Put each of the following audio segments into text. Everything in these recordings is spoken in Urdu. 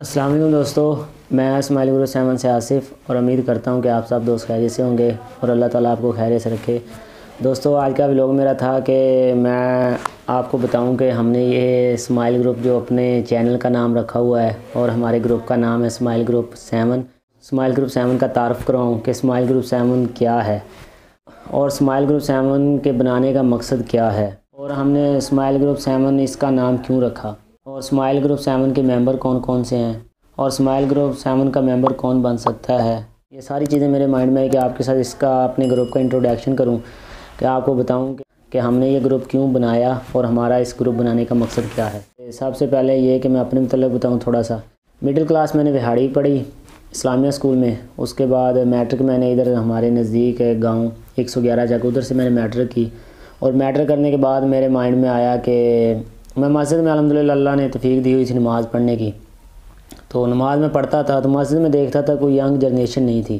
السلام علیکم دوستو، میں اسماعیل گروپ 7 سے آصف اور امید کرتا ہوں کہ آپ سب دوست خیریت سے ہوں گے اور اللہ تعالیٰ آپ کو خیریت سے رکھے۔ دوستو آج کا ولاگ میرا تھا کہ میں آپ کو بتاؤں کہ ہم نے یہ اسماعیل گروپ جو اپنے چینل کا نام رکھا ہوا ہے اور ہمارے گروپ کا نام ہے اسماعیل گروپ 7۔ اسماعیل گروپ 7 کا تعارف کراؤں کہ اسماعیل گروپ 7 کیا ہے اور اسماعیل گروپ 7 کے بنانے کا مقصد کیا ہے، اور ہم نے اسماعیل گروپ 7 اس کا نام کیوں رکھا، اور اسماعیل گروپ 7 کے ممبر کون کون سے ہیں، اور اسماعیل گروپ 7 کا ممبر کون بن سکتا ہے۔ یہ ساری چیزیں میرے مائنڈ میں ہے کہ آپ کے ساتھ اس کا اپنے گروپ کا انٹروڈکشن کروں، کہ آپ کو بتاؤں کہ ہم نے یہ گروپ کیوں بنایا اور ہمارا اس گروپ بنانے کا مقصد کیا ہے۔ سب سے پہلے یہ کہ میں اپنے متعلق بتاؤں تھوڑا سا۔ مڈل کلاس میں نے وہاڑی پڑھی اسلامیہ اسکول میں، اس کے بعد میٹرک میں نے ادھر ہمارے نزدیک ہے گاؤں 111 جگہ، ادھر سے میں نے میٹرک کی، اور میٹرک کرنے کے بعد میرے مائنڈ میں آیا کہ میں مسجد میں الحمدللہ اللہ نے توفیق دی ہوئی تھی نماز پڑھنے کی، تو نماز میں پڑھتا تھا تو مسجد میں دیکھتا تھا کوئی ینگ جنریشن نہیں تھی،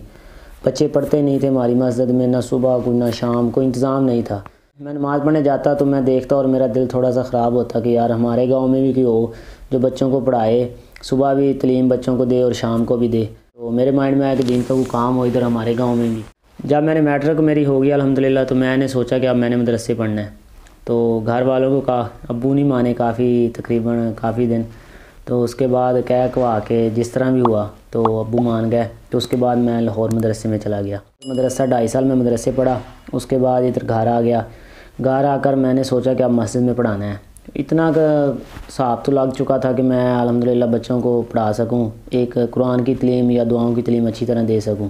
بچے پڑھتے نہیں تھے ہماری مسجد میں، نہ صبح کوئی نہ شام، کوئی انتظام نہیں تھا۔ میں نماز پڑھنے جاتا تو میں دیکھتا اور میرا دل تھوڑا سا خراب ہوتا کہ یار ہمارے گاؤں میں بھی کوئی ہو جو بچوں کو پڑھائے، صبح بھی تعلیم بچوں کو دے اور شام کو بھی دے۔ تو میرے مائنڈ میں آیا کہ دین کا وہ کام ہو ادھر ہمارے گاؤں میں بھی۔ جب میں نے میٹرک میری ہو گیا الحمدللہ، تو میں نے سوچا کہ اب میں نے مدرسے پڑھنا ہے، تو گھر والوں کو کہا، ابو نہیں مانے کافی دن، تو اس کے بعد کہہ کوا کے جس طرح بھی ہوا تو ابو مان گئے، تو اس کے بعد میں لاہور مدرسے میں چلا گیا۔ مدرسہ 2.5 سال میں مدرسے پڑھا، اس کے بعد ادھر گھر آ گیا۔ گھر آ کر میں نے سوچا کہ اب مسجد میں پڑھانا ہے، اتنا صاحب تو لگ چکا تھا کہ میں الحمدللہ بچوں کو پڑھا سکوں، ایک قرآن کی تعلیم یا دعاؤں کی تعلیم اچھی طرح دے سکوں،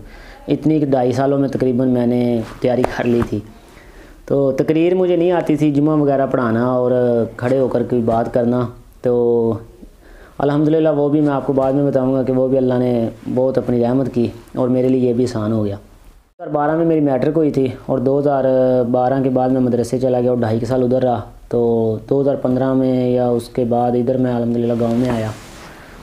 اتنی 2.5 سالوں میں تقریباً میں نے تیاری کر لی تھی۔ تو تقریر مجھے نہیں آتی تھی، جمعہ وغیرہ پڑھانا اور کھڑے ہو کر کوئی بات کرنا، تو الحمدللہ وہ بھی میں آپ کو بعد میں بتاؤں گا کہ وہ بھی اللہ نے بہت اپنی رحمت کی اور میرے لیے یہ بھی آسان ہو گیا۔ 2012 میں میری میٹرک ہوئی تھی اور 2012 کے بعد میں مدرسے چلا گیا اور 2.5 سال ادھر رہا، تو 2015 میں یا اس کے بعد ادھر میں الحمدللہ گاؤں میں آیا۔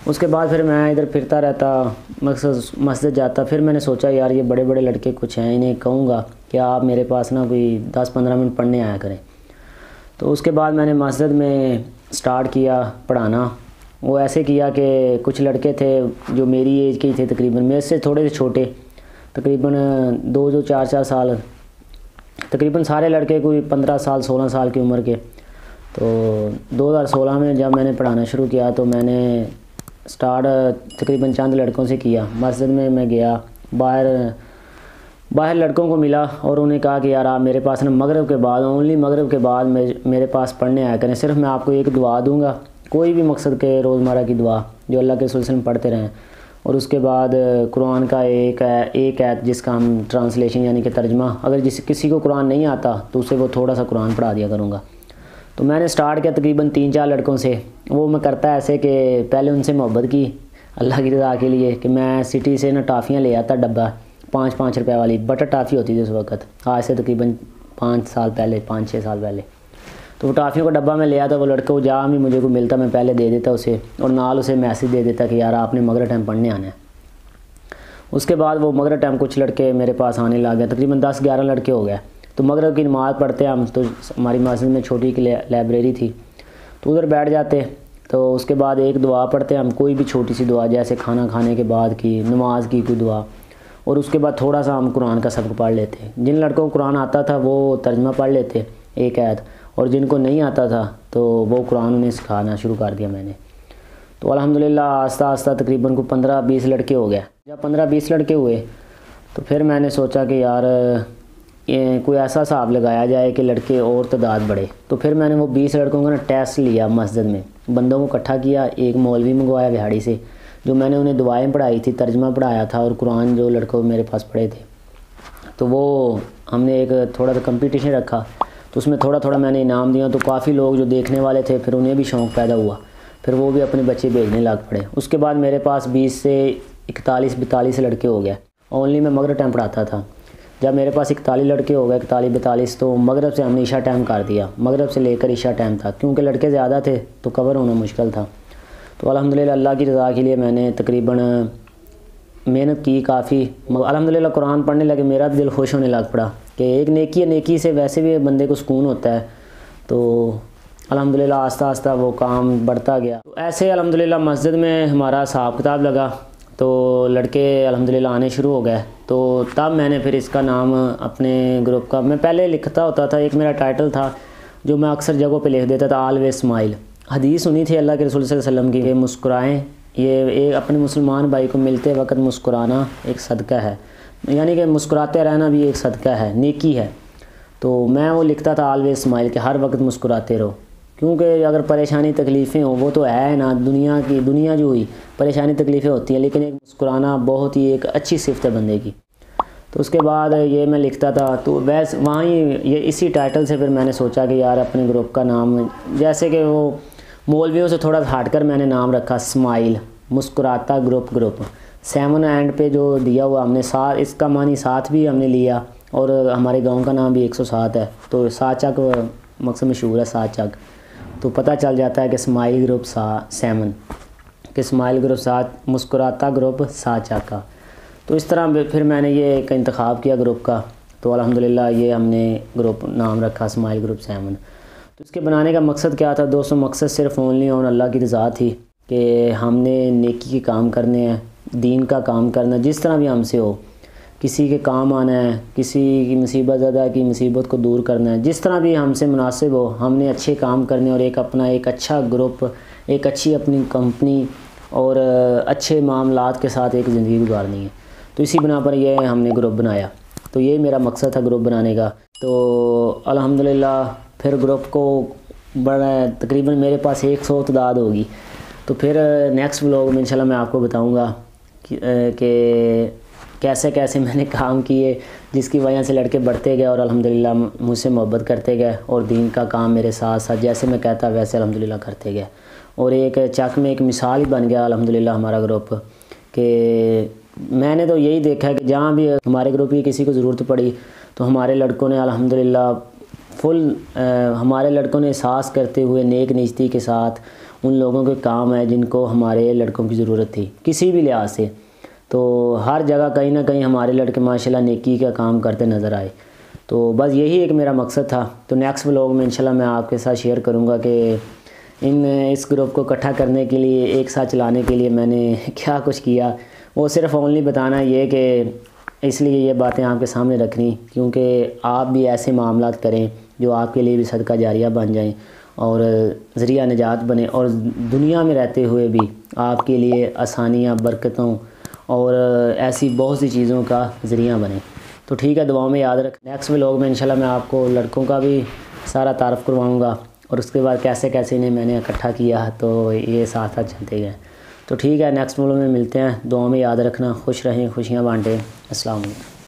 اس کے بعد پھر میں ادھر پھرتا رہتا، مسجد جاتا، پھر میں نے سوچا یار یہ بڑے بڑے لڑکے کچھ ہیں، انہیں کہوں گا کہ آپ میرے پاس نا کوئی 10-15 منٹ پڑھنے آیا کریں۔ تو اس کے بعد میں نے مسجد میں سٹارٹ کیا پڑھانا۔ وہ ایسے کیا کہ کچھ لڑکے تھے جو میری ایج کے ہی تھے، تقریباً میرے سے تھوڑے سے چھوٹے، تقریباً 2-4 سال، تقریباً سارے لڑکے کوئی 15 سال 16 سال کی عمر کے۔ تو 2016 میں جب میں نے پڑھانا شروع کیا تو میں نے سٹارٹ تقریباً چند لڑکوں سے کیا۔ مسجد میں گیا، باہر لڑکوں کو ملا اور انہیں کہا کہ یار آپ میرے پاس نا مغرب کے بعد، اونلی مغرب کے بعد میرے پاس پڑھنے آیا کریں، صرف میں آپ کو ایک دعا دوں گا، کوئی بھی مقصد کے روزمرہ کی دعا جو اللہ کے رسول صلی اللہ علیہ وسلم پڑھتے رہیں، اور اس کے بعد قرآن کا ایک آیت جس کا ہم ٹرانسلیشن یعنی کہ ترجمہ، اگر کسی کو قرآن نہیں آتا تو اسے وہ تھوڑا سا قرآن پڑھا دیا کروں گا۔ تو میں نے سٹارٹ کیا تقریباً 3-4 لڑکوں سے۔ وہ میں کرتا ایسے کہ پہلے ان سے محبت کی اللہ کی رضا کے لیے، کہ میں سٹی سے نا ٹافیاں لے آتا، ڈبہ 5 روپے والی بٹر ٹافی ہوتی تھی اس وقت، آج سے تقریباً 5 سال پہلے، 5-6 سال پہلے۔ تو وہ ٹافیوں کا ڈبہ میں لے آتا، وہ لڑکے کو جہاں بھی مجھے کو ملتا میں پہلے دے دیتا اسے، اور نال اسے میسیج دے دیتا کہ یار آپ نے مغرب ٹائم پڑھنے آنا ہے۔ اس کے بعد وہ مغرب ٹائم کچھ لڑکے میرے پاس آنے لگ گئے، تقریباً 10-11 لڑکے ہو گئے۔ تو مغرب کی نماز پڑھتے ہم، تو ہماری مسجد میں چھوٹی کی لائبریری تھی، تو ادھر بیٹھ جاتے، تو اس کے بعد ایک دعا پڑھتے ہم، کوئی بھی چھوٹی سی دعا، جیسے کھانا کھانے کے بعد کی، نماز کی کوئی دعا، اور اس کے بعد تھوڑا سا ہم قرآن کا سبق پڑھ لیتے۔ جن لڑکوں کو قرآن آتا تھا وہ ترجمہ پڑھ لیتے ایک آیت، اور جن کو نہیں آتا تھا تو وہ قرآن انہیں سکھانا شروع کر دیا میں نے۔ تو الحمدللہ آہستہ آہستہ تقریباً کوئی 15-20 لڑکے ہو گئے۔ جب 15-20 لڑکے ہوئے تو پھر میں نے سوچا کہ یار کوئی ایسا حساب لگایا جائے کہ لڑکے اور تعداد بڑھے۔ تو پھر میں نے وہ 20 لڑکوں کا نا ٹیسٹ لیا مسجد میں، بندوں کو اکٹھا کیا، ایک مولوی منگوایا وہاڑی سے، جو میں نے انہیں دعائیں پڑھائی تھی، ترجمہ پڑھایا تھا، اور قرآن جو لڑکوں میرے پاس پڑھے تھے، تو وہ ہم نے ایک تھوڑا سا کمپٹیشن رکھا، تو اس میں تھوڑا میں نے انعام دیا، تو کافی لوگ جو دیکھنے والے تھے پھر انہیں بھی شوق پیدا ہوا، پھر وہ بھی اپنے بچے بھیجنے لگ پڑے۔ اس کے بعد میرے پاس 20 سے 41-42 لڑکے ہو گئے، اونلی میں مغرب ٹائم پڑھاتا تھا۔ جب میرے پاس 41 لڑکے ہو گئے، 41-42، تو مغرب سے ہم نے عشاء ٹائم کر دیا، مغرب سے لے کر عشاء ٹائم تھا، کیونکہ لڑکے زیادہ تھے تو کور ہونا مشکل تھا۔ تو الحمدللہ اللہ کی رضا کے لیے میں نے تقریباً محنت کی کافی، الحمدللہ قرآن پڑھنے لگے، میرا بھی دل خوش ہونے لگ پڑا کہ ایک نیکی سے ویسے بھی بندے کو سکون ہوتا ہے۔ تو الحمدللہ آہستہ آہستہ وہ کام بڑھتا گیا. تو ایسے الحمدللہ مسجد میں ہمارا حساب کتاب لگا تو لڑکے الحمدللہ آنے شروع ہو گئے. تو تب میں نے پھر اس کا نام اپنے گروپ کا میں پہلے لکھتا ہوتا تھا. ایک میرا ٹائٹل تھا جو میں اکثر جگہوں پہ لکھ دیتا تھا, آلویز اسمائل. حدیث سنی تھی اللہ کے رسول صلی اللہ علیہ وسلم کی کہ مسکرائیں, یہ ایک اپنے مسلمان بھائی کو ملتے وقت مسکرانا ایک صدقہ ہے, یعنی کہ مسکراتے رہنا بھی ایک صدقہ ہے, نیکی ہے. تو میں وہ لکھتا تھا آلویز اسمائل کہ ہر وقت مسکراتے رہو, کیونکہ اگر پریشانی تکلیفیں ہوں وہ تو ہے نا, دنیا جو ہوئی پریشانی تکلیفیں ہوتی ہیں, لیکن ایک مسکرانا بہت ہی ایک اچھی صفت ہے بندے کی. تو اس کے بعد یہ میں لکھتا تھا. تو ویسے وہیں یہ اسی ٹائٹل سے پھر میں نے سوچا کہ یار اپنے گروپ کا نام جیسے کہ وہ مولویوں سے تھوڑا ہٹ کر میں نے نام رکھا اسمائل, مسکراتا گروپ. 7 اینڈ پہ جو دیا ہوا ہم نے ساتھ, اس کا معنی ساتھ بھی ہم نے لیا, اور ہمارے گاؤں کا نام بھی 107 ہے. تو 7 چک مقصد مشہور ہے, 7 چک. تو پتہ چل جاتا ہے کہ اسمائل گروپ 7, کہ اسمائل گروپ 7, مسکراتا گروپ 7 چک کا. تو اس طرح پھر میں نے یہ ایک انتخاب کیا گروپ کا. تو الحمدللہ یہ ہم نے گروپ نام رکھا اسمائل گروپ 7. تو اس کے بنانے کا مقصد کیا تھا دوستوں؟ مقصد صرف اونلی اور اللہ کی رضا تھی کہ ہم نے نیکی کے کام کرنے ہیں, دین کا کام کرنا ہے, جس طرح بھی ہم سے ہو. کسی کے کام آنا ہے, کسی کی مصیبت زدہ کی مصیبت کو دور کرنا ہے, جس طرح بھی ہم سے مناسب ہو ہم نے اچھے کام کرنے, اور ایک اچھا گروپ, ایک اچھی اپنی کمپنی اور اچھے معاملات کے ساتھ ایک زندگی گزارنی ہے. تو اسی بنا پر یہ ہم نے گروپ بنایا. تو یہ میرا مقصد تھا گروپ بنانے کا. تو الحمدللہ پھر گروپ کو بڑا تقریباً میرے پاس 100 تعداد ہوگی. تو پھر نیکسٹ ولاگ میں انشاءاللہ میں آپ کو بتاؤں گا کہ کیسے میں نے کام کیے, جس کی وجہ سے لڑکے بڑھتے گئے اور الحمدللہ مجھ سے محبت کرتے گئے, اور دین کا کام میرے ساتھ ساتھ جیسے میں کہتا ویسے الحمدللہ کرتے گئے. اور ایک چک میں ایک مثال ہی بن گیا الحمدللہ ہمارا گروپ. کہ میں نے تو یہی دیکھا ہے کہ جہاں بھی ہمارے گروپ کی کسی کو ضرورت پڑی تو ہمارے لڑکوں نے الحمدللہ ہمارے لڑکوں نے احساس کرتے ہوئے نیک نیتی کے ساتھ ان لوگوں کے کام ہے جن کو ہمارے لڑکوں کی ضرورت تھی کسی بھی لحاظ سے. تو ہر جگہ کہیں نہ کہیں ہمارے لڑکے ماشاءاللہ نیکی کا کام کرتے نظر آئے. تو بس یہی ایک میرا مقصد تھا. تو نیکسٹ ولاگ میں انشاءاللہ میں آپ کے ساتھ شیئر کروں گا کہ اس گروپ کو اکٹھا کرنے کے لیے, ایک ساتھ چلانے کے لیے میں نے کیا کچھ کیا. وہ صرف اونلی بتانا یہ کہ اس لیے یہ باتیں آپ کے سامنے رکھنی کیونکہ آپ بھی ایسے معاملات کریں جو آپ کے لیے بھی صدقہ جاریہ بن جائیں اور ذریعہ نجات بنے, اور دنیا میں رہتے ہوئے بھی آپ کے لیے آسانیاں, برکتوں اور ایسی بہت سی چیزوں کا ذریعہ بنے. تو ٹھیک ہے, دعاؤں میں یاد رکھ. نیکسٹ ولاگ میں انشاءاللہ میں آپ کو لڑکوں کا بھی سارا تعارف کرواؤں گا, اور اس کے بعد کیسے انہیں میں نے اکٹھا کیا, تو یہ ساتھ ساتھ چلتے گئے. تو ٹھیک ہے, نیکسٹ ولاگ میں ملتے ہیں. دعاؤں میں یاد رکھنا. خوش رہیں, خوشیاں بانٹیں. السلام علیکم.